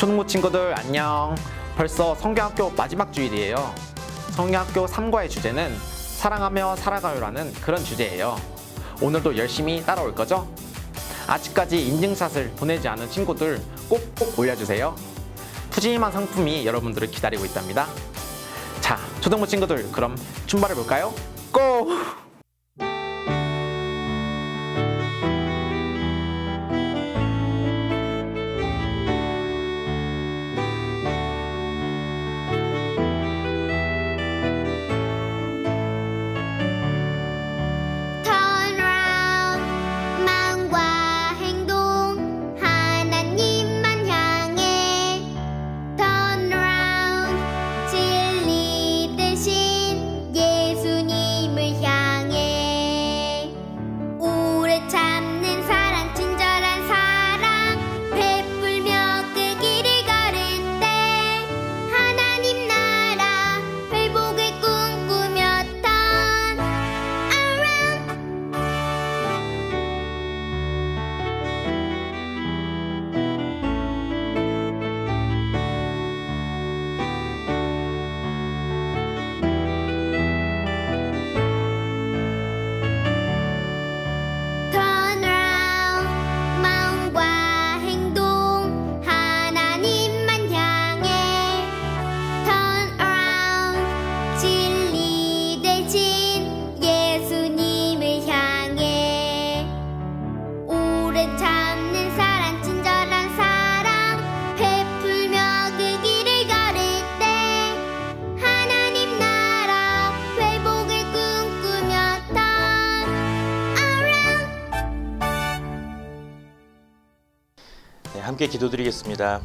초등부 친구들 안녕. 벌써 성경학교 마지막 주일이에요. 성경학교 3과의 주제는 사랑하며 살아가요라는 그런 주제예요. 오늘도 열심히 따라올 거죠? 아직까지 인증샷을 보내지 않은 친구들 꼭꼭 올려주세요. 푸짐한 상품이 여러분들을 기다리고 있답니다. 자, 초등부 친구들 그럼 출발해 볼까요? 고! 함께 기도드리겠습니다.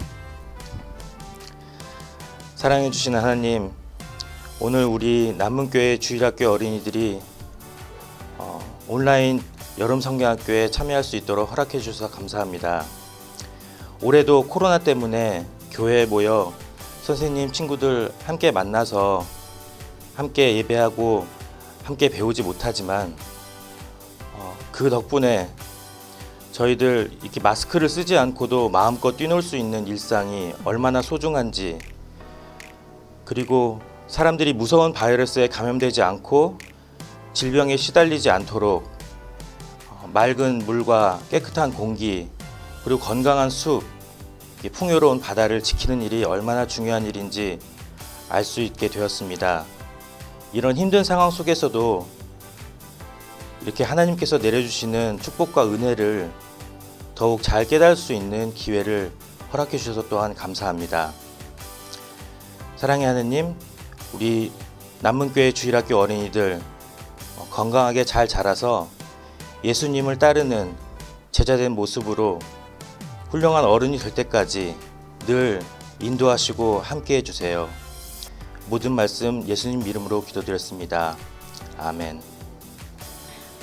사랑해 주시는 하나님, 오늘 우리 남문교회 주일학교 어린이들이 온라인 여름성경학교에 참여할 수 있도록 허락해 주셔서 감사합니다. 올해도 코로나 때문에 교회에 모여 선생님, 친구들 함께 만나서 함께 예배하고 함께 배우지 못하지만 그 덕분에 저희들 이렇게 마스크를 쓰지 않고도 마음껏 뛰놀 수 있는 일상이 얼마나 소중한지, 그리고 사람들이 무서운 바이러스에 감염되지 않고 질병에 시달리지 않도록 맑은 물과 깨끗한 공기, 그리고 건강한 숲, 풍요로운 바다를 지키는 일이 얼마나 중요한 일인지 알 수 있게 되었습니다. 이런 힘든 상황 속에서도 이렇게 하나님께서 내려주시는 축복과 은혜를 더욱 잘 깨달을 수 있는 기회를 허락해 주셔서 또한 감사합니다. 사랑의 하나님, 우리 남문교회 주일학교 어린이들 건강하게 잘 자라서 예수님을 따르는 제자된 모습으로 훌륭한 어른이 될 때까지 늘 인도하시고 함께 해주세요. 모든 말씀 예수님 이름으로 기도드렸습니다. 아멘.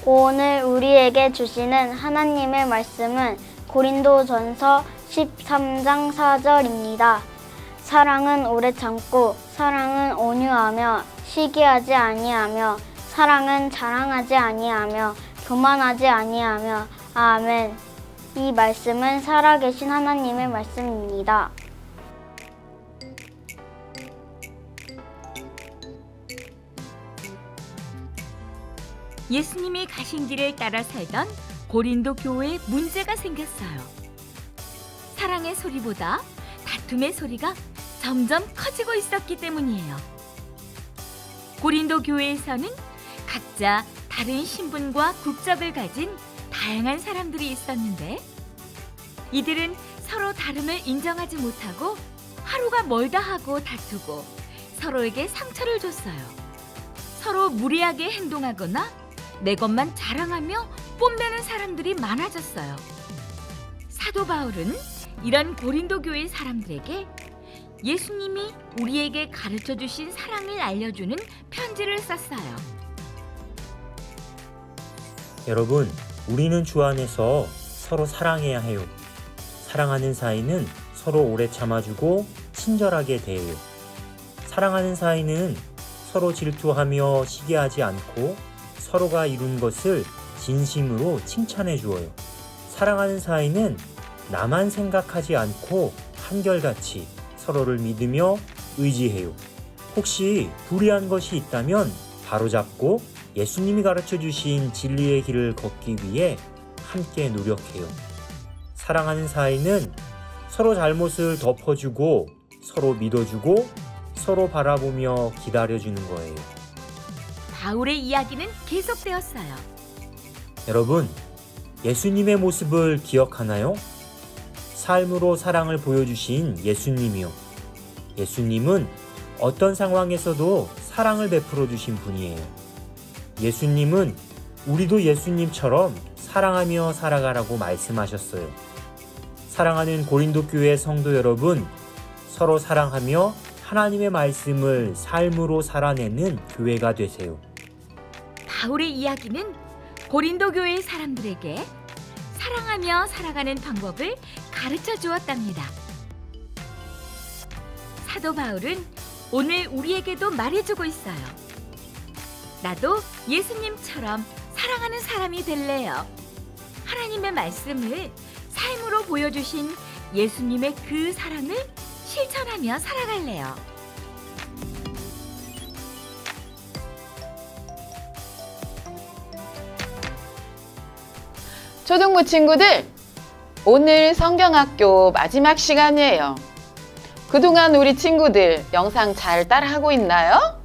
오늘 우리에게 주시는 하나님의 말씀은 고린도전서 13장 4절입니다. 사랑은 오래 참고 사랑은 온유하며 시기하지 아니하며 사랑은 자랑하지 아니하며 교만하지 아니하며. 아멘. 이 말씀은 살아계신 하나님의 말씀입니다. 예수님이 가신 길을 따라 살던 고린도 교회에 문제가 생겼어요. 사랑의 소리보다 다툼의 소리가 점점 커지고 있었기 때문이에요. 고린도 교회에서는 각자 다른 신분과 국적을 가진 다양한 사람들이 있었는데, 이들은 서로 다름을 인정하지 못하고 하루가 멀다 하고 다투고 서로에게 상처를 줬어요. 서로 무리하게 행동하거나 내 것만 자랑하며 뽐내는 사람들이 많아졌어요. 사도 바울은 이런 고린도 교회 사람들에게 예수님이 우리에게 가르쳐 주신 사랑을 알려주는 편지를 썼어요. 여러분, 우리는 주 안에서 서로 사랑해야 해요. 사랑하는 사이는 서로 오래 참아주고 친절하게 대해요. 사랑하는 사이는 서로 질투하며 시기하지 않고 서로가 이룬 것을 진심으로 칭찬해 주어요. 사랑하는 사이는 나만 생각하지 않고 한결같이 서로를 믿으며 의지해요. 혹시 불의한 것이 있다면 바로잡고 예수님이 가르쳐 주신 진리의 길을 걷기 위해 함께 노력해요. 사랑하는 사이는 서로 잘못을 덮어주고 서로 믿어주고 서로 바라보며 기다려주는 거예요. 바울의 이야기는 계속되었어요. 여러분, 예수님의 모습을 기억하나요? 삶으로 사랑을 보여주신 예수님이요. 예수님은 어떤 상황에서도 사랑을 베풀어 주신 분이에요. 예수님은 우리도 예수님처럼 사랑하며 살아가라고 말씀하셨어요. 사랑하는 고린도 교회 성도 여러분, 서로 사랑하며 하나님의 말씀을 삶으로 살아내는 교회가 되세요. 바울의 이야기는 고린도 교회 사람들에게 사랑하며 살아가는 방법을 가르쳐 주었답니다. 사도 바울은 오늘 우리에게도 말해주고 있어요. 나도 예수님처럼 사랑하는 사람이 될래요. 하나님의 말씀을 삶으로 보여주신 예수님의 그 사랑을 실천하며 살아갈래요. 초등부 친구들, 오늘 성경학교 마지막 시간이에요. 그동안 우리 친구들 영상 잘 따라하고 있나요?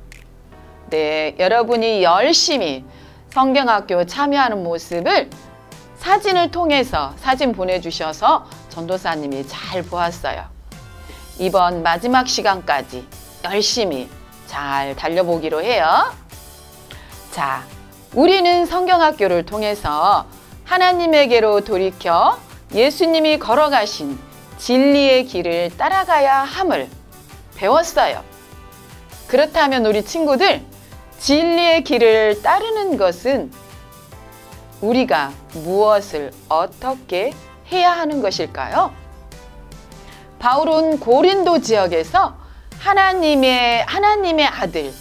네, 여러분이 열심히 성경학교 참여하는 모습을 사진을 통해서 사진 보내주셔서 전도사님이 잘 보았어요. 이번 마지막 시간까지 열심히 잘 달려보기로 해요. 자, 우리는 성경학교를 통해서 하나님에게로 돌이켜 예수님이 걸어가신 진리의 길을 따라가야 함을 배웠어요. 그렇다면 우리 친구들, 진리의 길을 따르는 것은 우리가 무엇을 어떻게 해야 하는 것일까요? 바울은 고린도 지역에서 하나님의 아들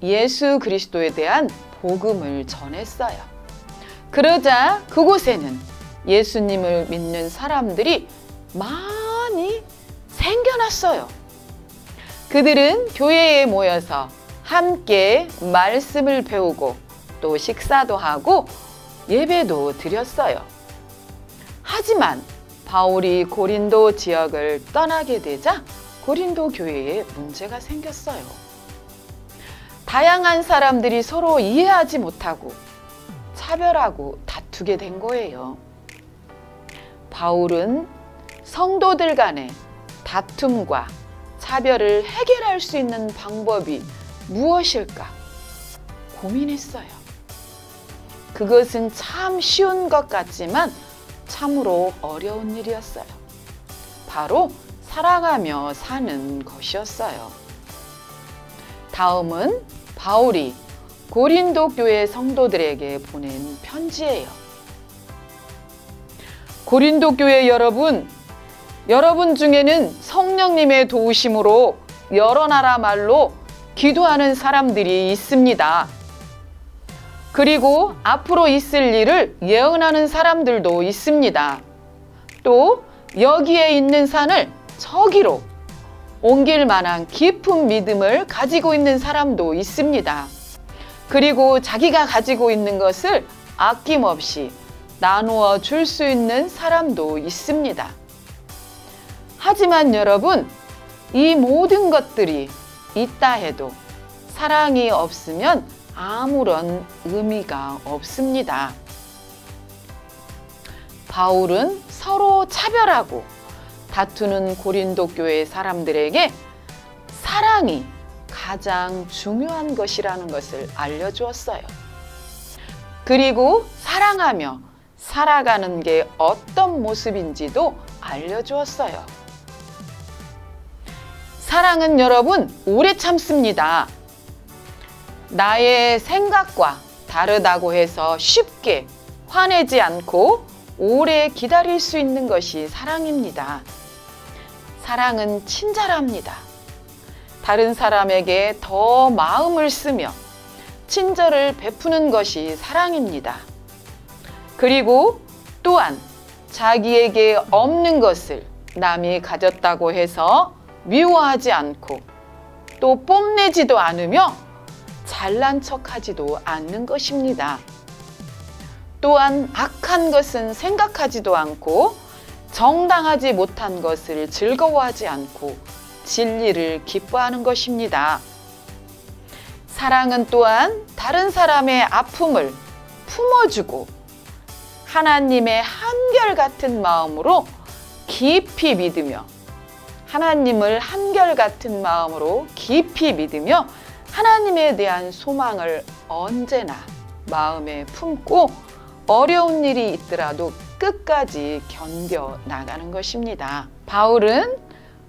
예수 그리스도에 대한 복음을 전했어요. 그러자 그곳에는 예수님을 믿는 사람들이 많이 생겨났어요. 그들은 교회에 모여서 함께 말씀을 배우고 또 식사도 하고 예배도 드렸어요. 하지만 바울이 고린도 지역을 떠나게 되자 고린도 교회에 문제가 생겼어요. 다양한 사람들이 서로 이해하지 못하고 차별하고 다투게 된 거예요. 바울은 성도들 간의 다툼과 차별을 해결할 수 있는 방법이 무엇일까 고민했어요. 그것은 참 쉬운 것 같지만 참으로 어려운 일이었어요. 바로 살아가며 사는 것이었어요. 다음은 바울이 고린도 교회 성도들에게 보낸 편지예요. 고린도 교회 여러분 중에는 성령님의 도우심으로 여러 나라 말로 기도하는 사람들이 있습니다. 그리고 앞으로 있을 일을 예언하는 사람들도 있습니다. 또 여기에 있는 산을 저기로 옮길 만한 깊은 믿음을 가지고 있는 사람도 있습니다. 그리고 자기가 가지고 있는 것을 아낌없이 나누어 줄 수 있는 사람도 있습니다. 하지만 여러분, 이 모든 것들이 있다 해도 사랑이 없으면 아무런 의미가 없습니다. 바울은 서로 차별하고 다투는 고린도 교회 사람들에게 사랑이 가장 중요한 것이라는 것을 알려주었어요. 그리고 사랑하며 살아가는 게 어떤 모습인지도 알려주었어요. 사랑은 여러분 오래 참습니다. 나의 생각과 다르다고 해서 쉽게 화내지 않고 오래 기다릴 수 있는 것이 사랑입니다. 사랑은 친절합니다. 다른 사람에게 더 마음을 쓰며 친절을 베푸는 것이 사랑입니다. 그리고 또한 자기에게 없는 것을 남이 가졌다고 해서 미워하지 않고 또 뽐내지도 않으며 잘난 척하지도 않는 것입니다. 또한 악한 것은 생각하지도 않고 정당하지 못한 것을 즐거워하지 않고 진리를 기뻐하는 것입니다. 사랑은 또한 다른 사람의 아픔을 품어주고 하나님의 한결같은 마음으로 깊이 믿으며 하나님을 한결같은 마음으로 깊이 믿으며 하나님에 대한 소망을 언제나 마음에 품고 어려운 일이 있더라도 끝까지 견뎌 나가는 것입니다. 바울은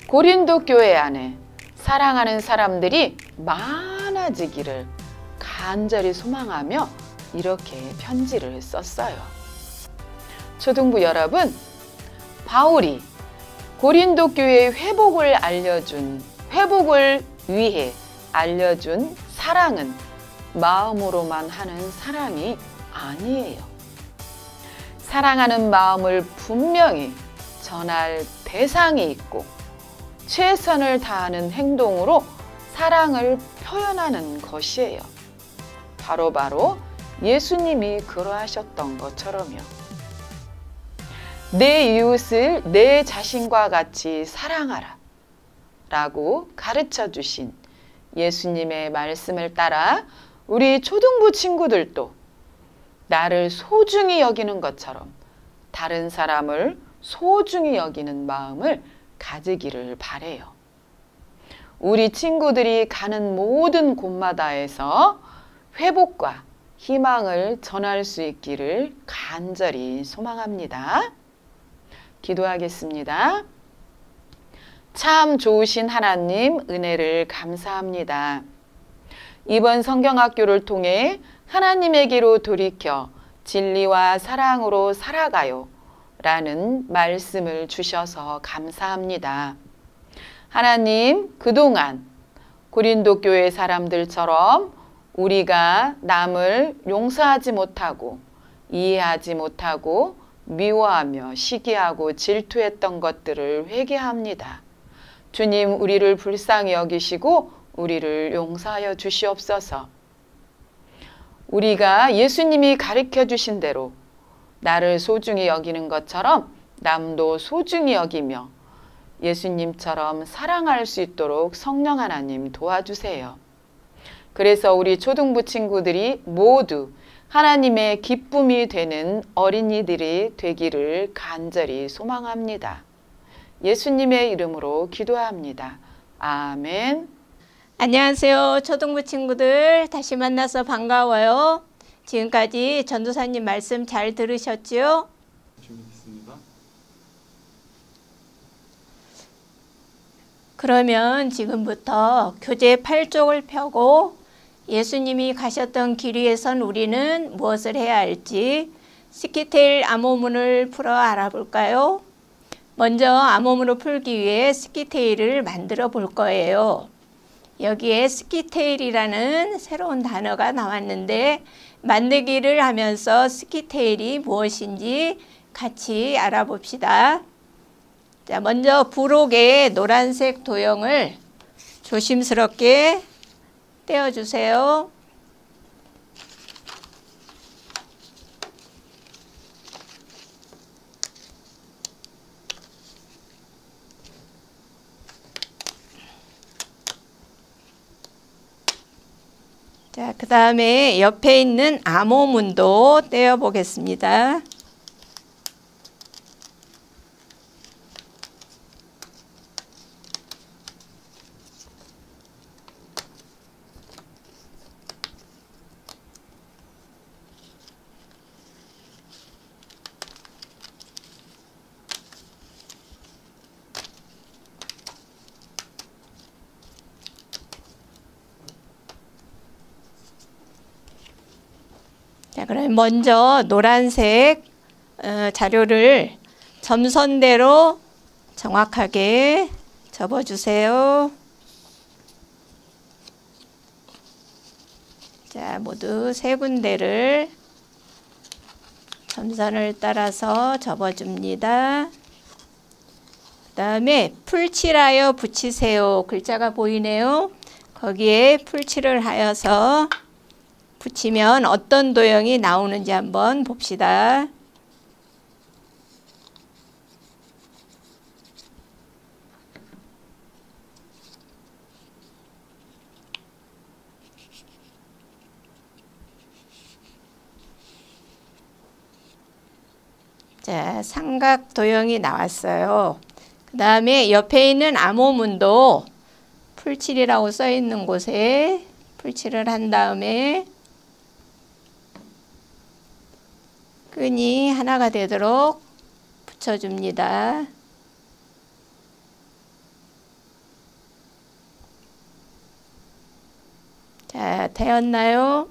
고린도 교회 안에 사랑하는 사람들이 많아지기를 간절히 소망하며 이렇게 편지를 썼어요. 초등부 여러분, 바울이 고린도 교회의 회복을 위해 알려준 사랑은 마음으로만 하는 사랑이 아니에요. 사랑하는 마음을 분명히 전할 대상이 있고 최선을 다하는 행동으로 사랑을 표현하는 것이에요. 바로 예수님이 그러하셨던 것처럼요. 내 이웃을 내 자신과 같이 사랑하라 라고 가르쳐 주신 예수님의 말씀을 따라 우리 초등부 친구들도 나를 소중히 여기는 것처럼 다른 사람을 소중히 여기는 마음을 가지기를 바래요. 우리 친구들이 가는 모든 곳마다에서 회복과 희망을 전할 수 있기를 간절히 소망합니다. 기도하겠습니다. 참 좋으신 하나님, 은혜를 감사합니다. 이번 성경학교를 통해 하나님에게로 돌이켜 진리와 사랑으로 살아가요 라는 말씀을 주셔서 감사합니다. 하나님, 그동안 고린도 교회 사람들처럼 우리가 남을 용서하지 못하고 이해하지 못하고 미워하며 시기하고 질투했던 것들을 회개합니다. 주님, 우리를 불쌍히 여기시고 우리를 용서하여 주시옵소서. 우리가 예수님이 가르쳐 주신 대로 나를 소중히 여기는 것처럼 남도 소중히 여기며 예수님처럼 사랑할 수 있도록 성령 하나님 도와주세요. 그래서 우리 초등부 친구들이 모두 하나님의 기쁨이 되는 어린이들이 되기를 간절히 소망합니다. 예수님의 이름으로 기도합니다. 아멘. 안녕하세요. 초등부 친구들 다시 만나서 반가워요. 지금까지 전도사님 말씀 잘 들으셨죠? 준비됐습니다. 그러면 지금부터 교재 8쪽을 펴고 예수님이 가셨던 길 위에선 우리는 무엇을 해야 할지 스키테일 암호문을 풀어 알아볼까요? 먼저 암호문을 풀기 위해 스키테일을 만들어 볼 거예요. 여기에 스키테일이라는 새로운 단어가 나왔는데 만들기를 하면서 스키테일이 무엇인지 같이 알아봅시다. 자, 먼저 부록의 노란색 도형을 조심스럽게 떼어주세요. 자, 그 다음에 옆에 있는 암호문도 떼어 보겠습니다. 자, 그럼 먼저 노란색 자료를 점선대로 정확하게 접어주세요. 자, 모두 세 군데를 점선을 따라서 접어줍니다. 그 그다음에 풀칠하여 붙이세요. 글자가 보이네요. 거기에 풀칠을 하여서 붙이면 어떤 도형이 나오는지 한번 봅시다. 자, 삼각 도형이 나왔어요. 그 다음에 옆에 있는 암호문도 풀칠이라고 써 있는 곳에 풀칠을 한 다음에 끈이 하나가 되도록 붙여줍니다. 자, 되었나요?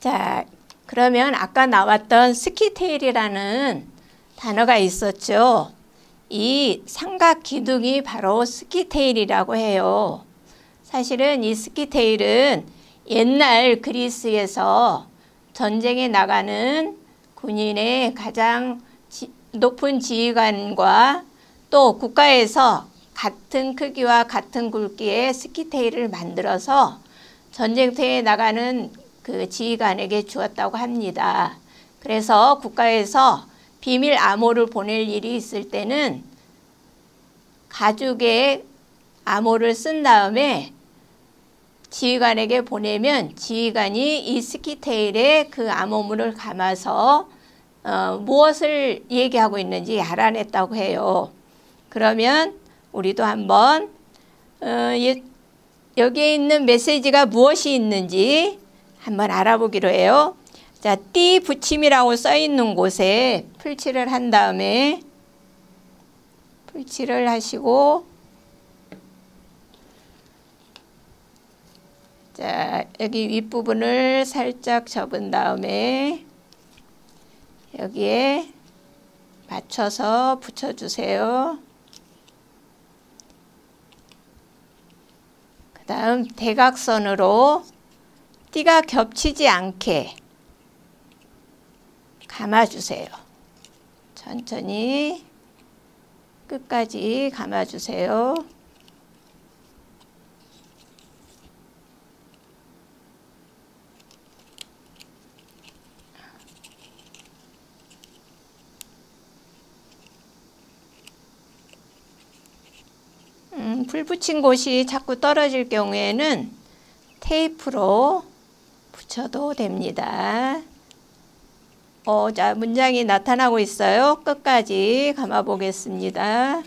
자, 그러면 아까 나왔던 스키테일이라는 단어가 있었죠. 이 삼각 기둥이 바로 스키테일이라고 해요. 사실은 이 스키테일은 옛날 그리스에서 전쟁에 나가는 군인의 가장 높은 지휘관과 또 국가에서 같은 크기와 같은 굵기의 스키테일을 만들어서 전쟁터에 나가는 그 지휘관에게 주었다고 합니다. 그래서 국가에서 비밀 암호를 보낼 일이 있을 때는 가죽에 암호를 쓴 다음에 지휘관에게 보내면 지휘관이 이 스키테일에 그 암호문을 감아서 무엇을 얘기하고 있는지 알아냈다고 해요. 그러면 우리도 한번 여기에 있는 메시지가 무엇이 있는지 한번 알아보기로 해요. 자, 띠 붙임이라고 써 있는 곳에 풀칠을 한 다음에 풀칠을 하시고, 자, 여기 윗부분을 살짝 접은 다음에 여기에 맞춰서 붙여주세요. 그 다음 대각선으로 띠가 겹치지 않게 감아주세요. 천천히 끝까지 감아주세요. 불 붙인 곳이 자꾸 떨어질 경우에는 테이프로 붙여도 됩니다. 자, 문장이 나타나고 있어요. 끝까지 감아 보겠습니다.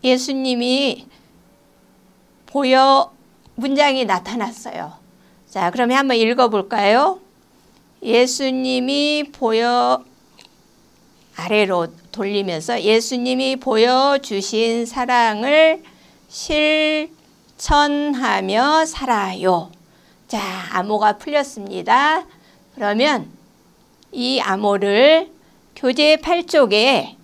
예수님이 문장이 나타났어요. 자, 그러면 한번 읽어볼까요? 예수님이 아래로 돌리면서 예수님이 보여주신 사랑을 실천하며 살아요. 자, 암호가 풀렸습니다. 그러면 이 암호를 교재 8쪽에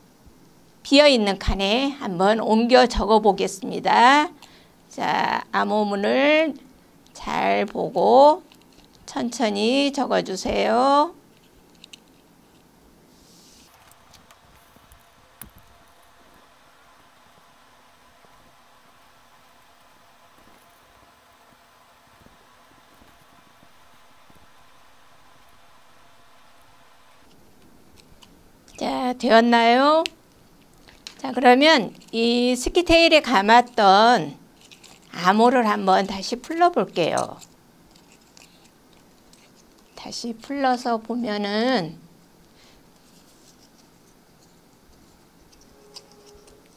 비어있는 칸에 한번 옮겨 적어 보겠습니다. 자, 암호문을 잘 보고 천천히 적어주세요. 자, 되었나요? 자, 그러면 이 스키테일에 감았던 암호를 한번 다시 풀어볼게요. 다시 풀러서 보면은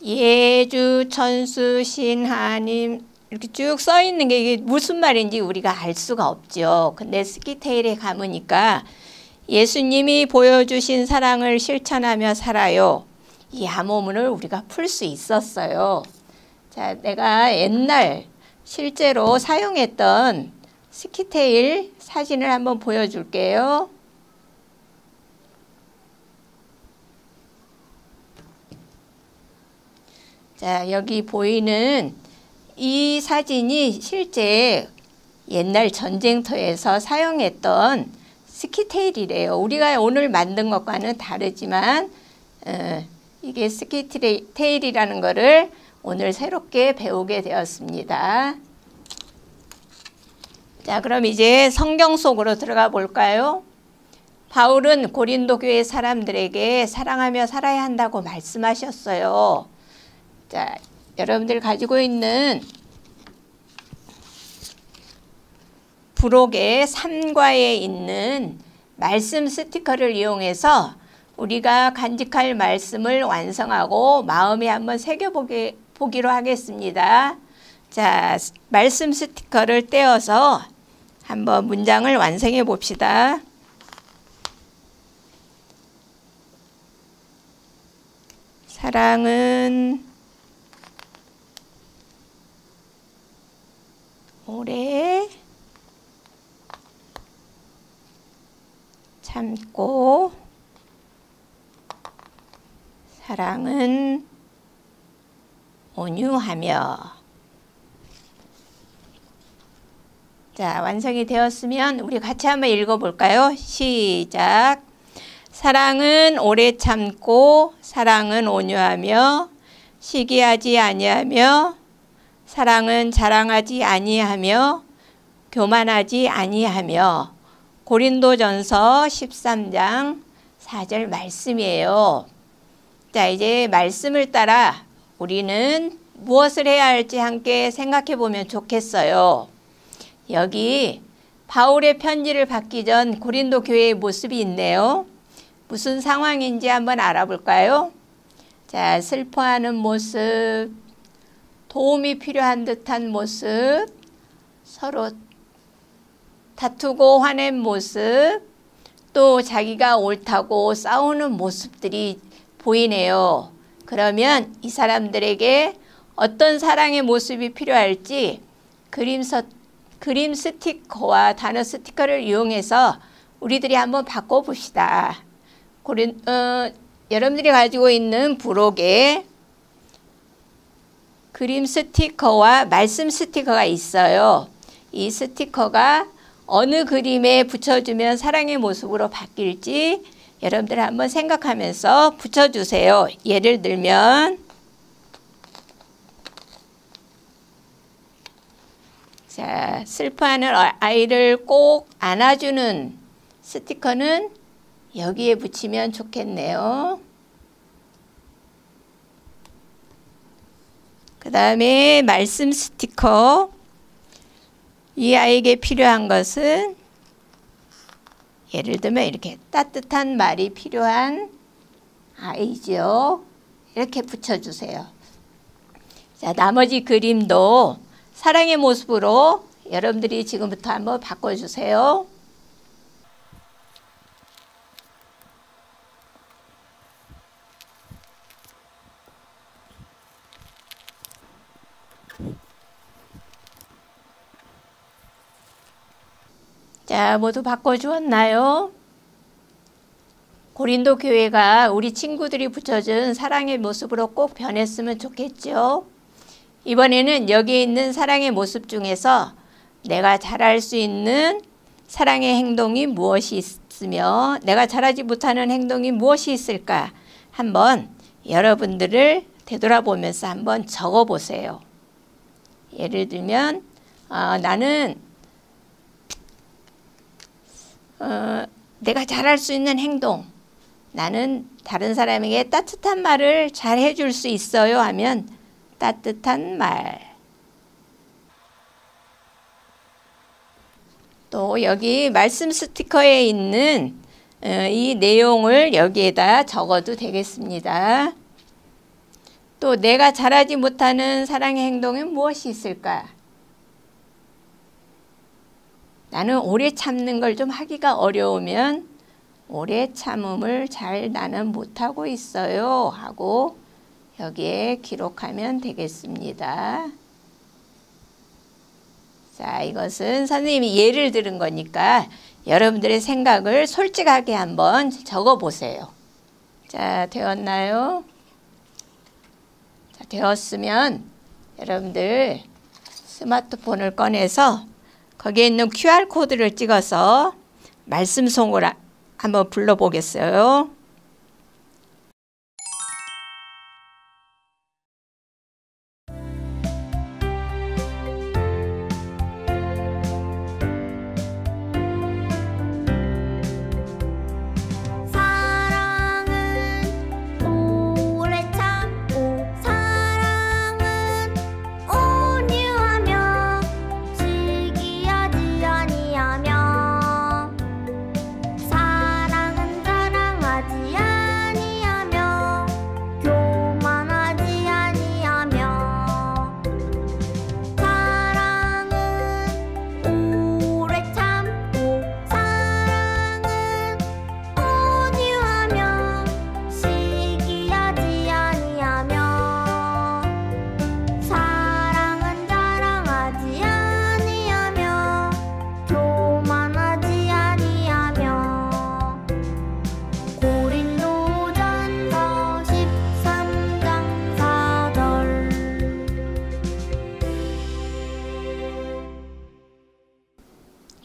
예주, 천수, 신, 하님 이렇게 쭉 써 있는 게 이게 무슨 말인지 우리가 알 수가 없죠. 근데 스키테일에 감으니까 예수님이 보여주신 사랑을 실천하며 살아요. 이 암호문을 우리가 풀 수 있었어요. 자, 내가 옛날 실제로 사용했던 스키테일 사진을 한번 보여줄게요. 자, 여기 보이는 이 사진이 실제 옛날 전쟁터에서 사용했던 스키테일이래요. 우리가 오늘 만든 것과는 다르지만 이게 스키테일이라는 거를 오늘 새롭게 배우게 되었습니다. 자, 그럼 이제 성경 속으로 들어가 볼까요? 바울은 고린도 교회 사람들에게 사랑하며 살아야 한다고 말씀하셨어요. 자, 여러분들 가지고 있는 부록의 3과에 있는 말씀 스티커를 이용해서 우리가 간직할 말씀을 완성하고 마음에 한번 새겨보기로 하겠습니다. 자, 말씀 스티커를 떼어서 한번 문장을 완성해 봅시다. 사랑은 오래 참고 사랑은 온유하며. 자, 완성이 되었으면 우리 같이 한번 읽어볼까요? 시작. 사랑은 오래 참고 사랑은 온유하며 시기하지 아니하며 사랑은 자랑하지 아니하며 교만하지 아니하며. 고린도전서 13장 4절 말씀이에요. 자, 이제 말씀을 따라 우리는 무엇을 해야 할지 함께 생각해 보면 좋겠어요. 여기 바울의 편지를 받기 전 고린도 교회의 모습이 있네요. 무슨 상황인지 한번 알아볼까요? 자, 슬퍼하는 모습, 도움이 필요한 듯한 모습, 서로 다투고 화낸 모습, 또 자기가 옳다고 싸우는 모습들이 보이네요. 그러면 이 사람들에게 어떤 사랑의 모습이 필요할지 그림 스티커와 단어 스티커를 이용해서 우리들이 한번 바꿔봅시다. 여러분들이 가지고 있는 부록에 그림 스티커와 말씀 스티커가 있어요. 이 스티커가 어느 그림에 붙여주면 사랑의 모습으로 바뀔지 여러분들 한번 생각하면서 붙여주세요. 예를 들면 자, 슬퍼하는 아이를 꼭 안아주는 스티커는 여기에 붙이면 좋겠네요. 그 다음에 말씀 스티커. 이 아이에게 필요한 것은 예를 들면 이렇게 따뜻한 말이 필요한 아이죠. 이렇게 붙여주세요. 자, 나머지 그림도 사랑의 모습으로 여러분들이 지금부터 한번 바꿔주세요. 자, 모두 바꿔주었나요? 고린도 교회가 우리 친구들이 붙여준 사랑의 모습으로 꼭 변했으면 좋겠죠. 이번에는 여기 있는 사랑의 모습 중에서 내가 잘할 수 있는 사랑의 행동이 무엇이 있으며 내가 잘하지 못하는 행동이 무엇이 있을까 한번 여러분들을 되돌아보면서 한번 적어보세요. 예를 들면 나는 내가 잘할 수 있는 행동, 나는 다른 사람에게 따뜻한 말을 잘 해줄 수 있어요 하면 따뜻한 말. 또 여기 말씀 스티커에 있는 이 내용을 여기에다 적어도 되겠습니다. 또 내가 잘하지 못하는 사랑의 행동은 무엇이 있을까? 나는 오래 참는 걸 좀 하기가 어려우면 오래 참음을 잘 나는 못하고 있어요 하고 여기에 기록하면 되겠습니다. 자, 이것은 선생님이 예를 들은 거니까 여러분들의 생각을 솔직하게 한번 적어 보세요. 자, 되었나요? 자, 되었으면 여러분들 스마트폰을 꺼내서 거기에 있는 QR코드를 찍어서 말씀송을 한번 불러보겠어요.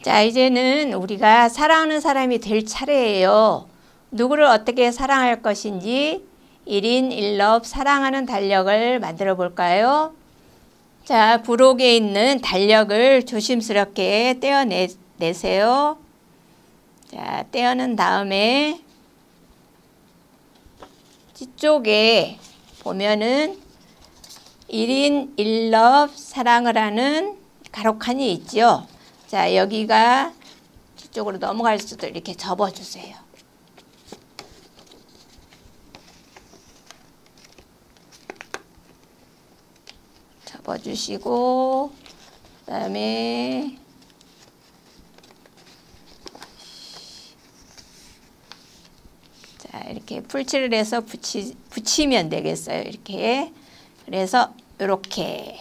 자, 이제는 우리가 사랑하는 사람이 될 차례예요. 누구를 어떻게 사랑할 것인지 1인 1럽 사랑하는 달력을 만들어 볼까요? 자, 부록에 있는 달력을 조심스럽게 떼어내세요. 자, 떼어낸 다음에 뒤쪽에 보면은 1인 1럽 사랑을 하는 가로칸이 있죠. 자, 여기가 뒤쪽으로 넘어갈 수도 이렇게 접어주세요. 접어주시고 그 다음에 자, 이렇게 풀칠을 해서 붙이면 되겠어요. 이렇게. 그래서 이렇게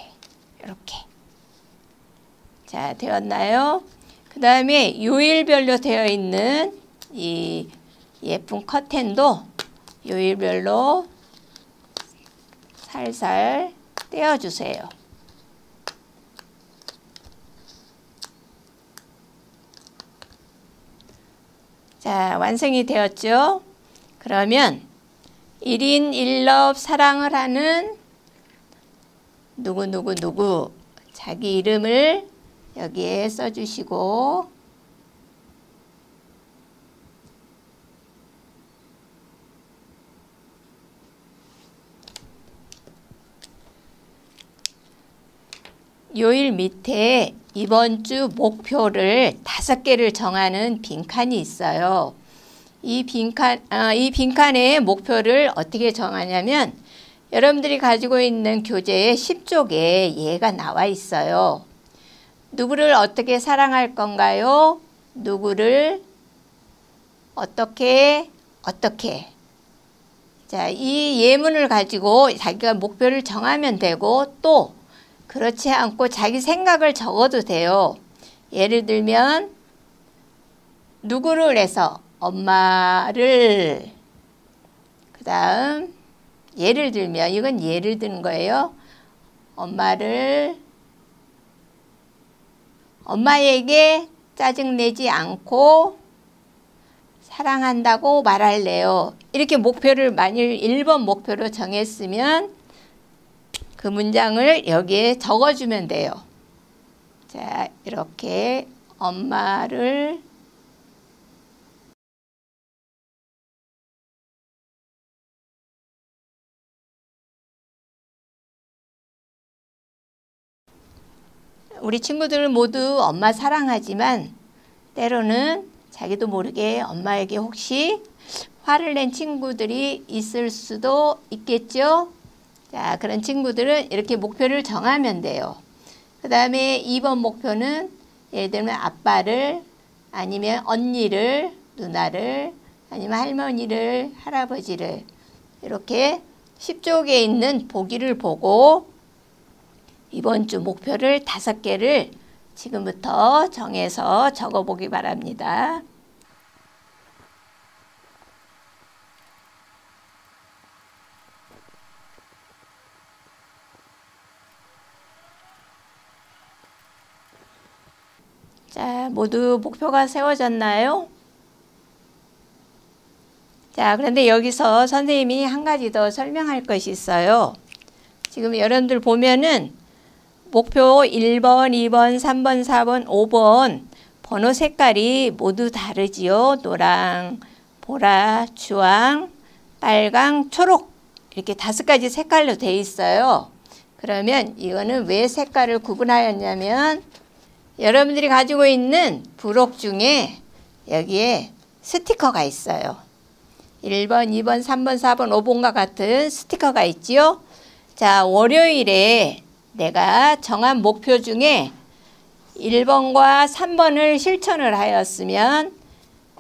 자, 되었나요? 그 다음에 요일별로 되어 있는 이 예쁜 커튼도 요일별로 살살 떼어주세요. 자, 완성이 되었죠? 그러면 1인 1럽 사랑을 하는 누구 자기 이름을 여기에 써주시고 요일 밑에 이번 주 목표를 5개를 정하는 빈칸이 있어요. 이 빈칸의 목표를 어떻게 정하냐면 여러분들이 가지고 있는 교재의 10쪽에 얘가 나와 있어요. 누구를 어떻게 사랑할 건가요? 누구를 어떻게. 자, 이 예문을 가지고 자기가 목표를 정하면 되고 또 그렇지 않고 자기 생각을 적어도 돼요. 예를 들면 누구를 해서 엄마를 그 다음 예를 들면 이건 예를 드는 거예요. 엄마에게 짜증내지 않고 사랑한다고 말할래요. 이렇게 목표를 만일 1번 목표로 정했으면 그 문장을 여기에 적어주면 돼요. 자, 이렇게 엄마를 우리 친구들 모두 엄마 사랑하지만 때로는 자기도 모르게 엄마에게 혹시 화를 낸 친구들이 있을 수도 있겠죠. 자, 그런 친구들은 이렇게 목표를 정하면 돼요. 그 다음에 2번 목표는 예를 들면 아빠를 아니면 언니를 누나를 아니면 할머니를 할아버지를 이렇게 10쪽에 있는 보기를 보고 이번 주 목표를 5개를 지금부터 정해서 적어보기 바랍니다. 자, 모두 목표가 세워졌나요? 자, 그런데 여기서 선생님이 한 가지 더 설명할 것이 있어요. 지금 여러분들 보면은 목표 1번, 2번, 3번, 4번, 5번 번호 색깔이 모두 다르지요. 노랑, 보라, 주황, 빨강, 초록 이렇게 5가지 색깔로 되어 있어요. 그러면 이거는 왜 색깔을 구분하였냐면 여러분들이 가지고 있는 부록 중에 여기에 스티커가 있어요. 1번, 2번, 3번, 4번, 5번과 같은 스티커가 있지요. 자, 월요일에 내가 정한 목표 중에 1번과 3번을 실천을 하였으면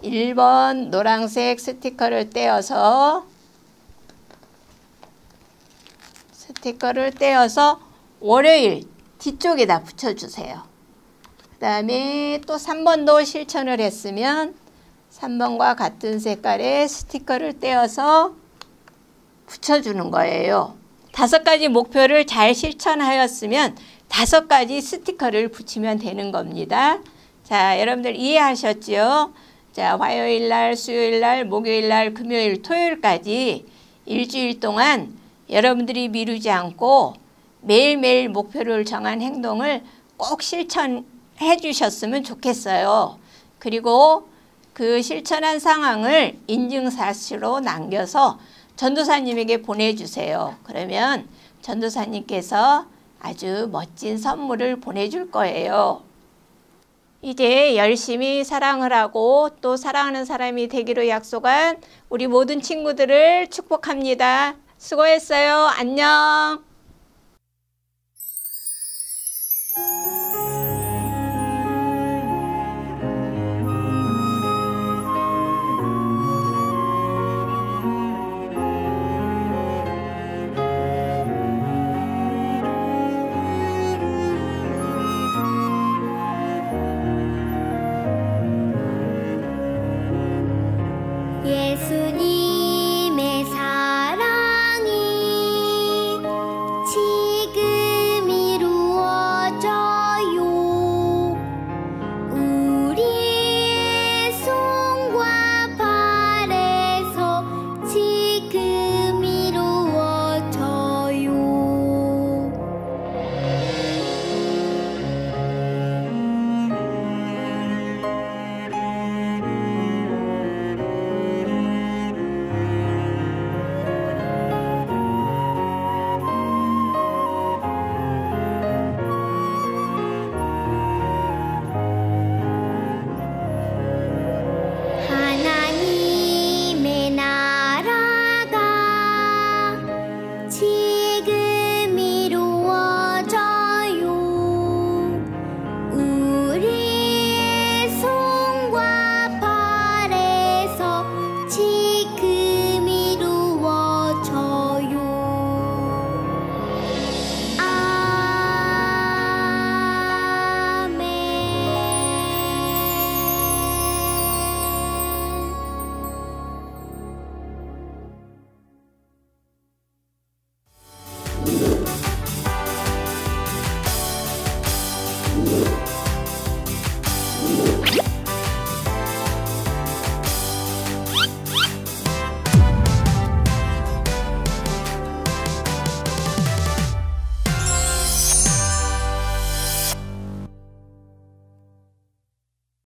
1번 노란색 스티커를 떼어서 월요일 뒤쪽에다 붙여주세요. 그 다음에 또 3번도 실천을 했으면 3번과 같은 색깔의 스티커를 떼어서 붙여주는 거예요. 5가지 목표를 잘 실천하였으면 5가지 스티커를 붙이면 되는 겁니다. 자, 여러분들 이해하셨죠? 자, 화요일 날, 수요일 날, 목요일 날, 금요일, 토요일까지 일주일 동안 여러분들이 미루지 않고 매일매일 목표를 정한 행동을 꼭 실천해 주셨으면 좋겠어요. 그리고 그 실천한 상황을 인증사실로 남겨서 전도사님에게 보내주세요. 그러면 전도사님께서 아주 멋진 선물을 보내줄 거예요. 이제 열심히 사랑을 하고 또 사랑하는 사람이 되기로 약속한 우리 모든 친구들을 축복합니다. 수고했어요. 안녕. 예수님의 사랑이 지금 이루어져요. 우리의 손과 발에서 지금 이루어져요. 하나님의 나라가 지금 이루어져요. 우리의 손과 발에서 지금 이루어져요. 아멘.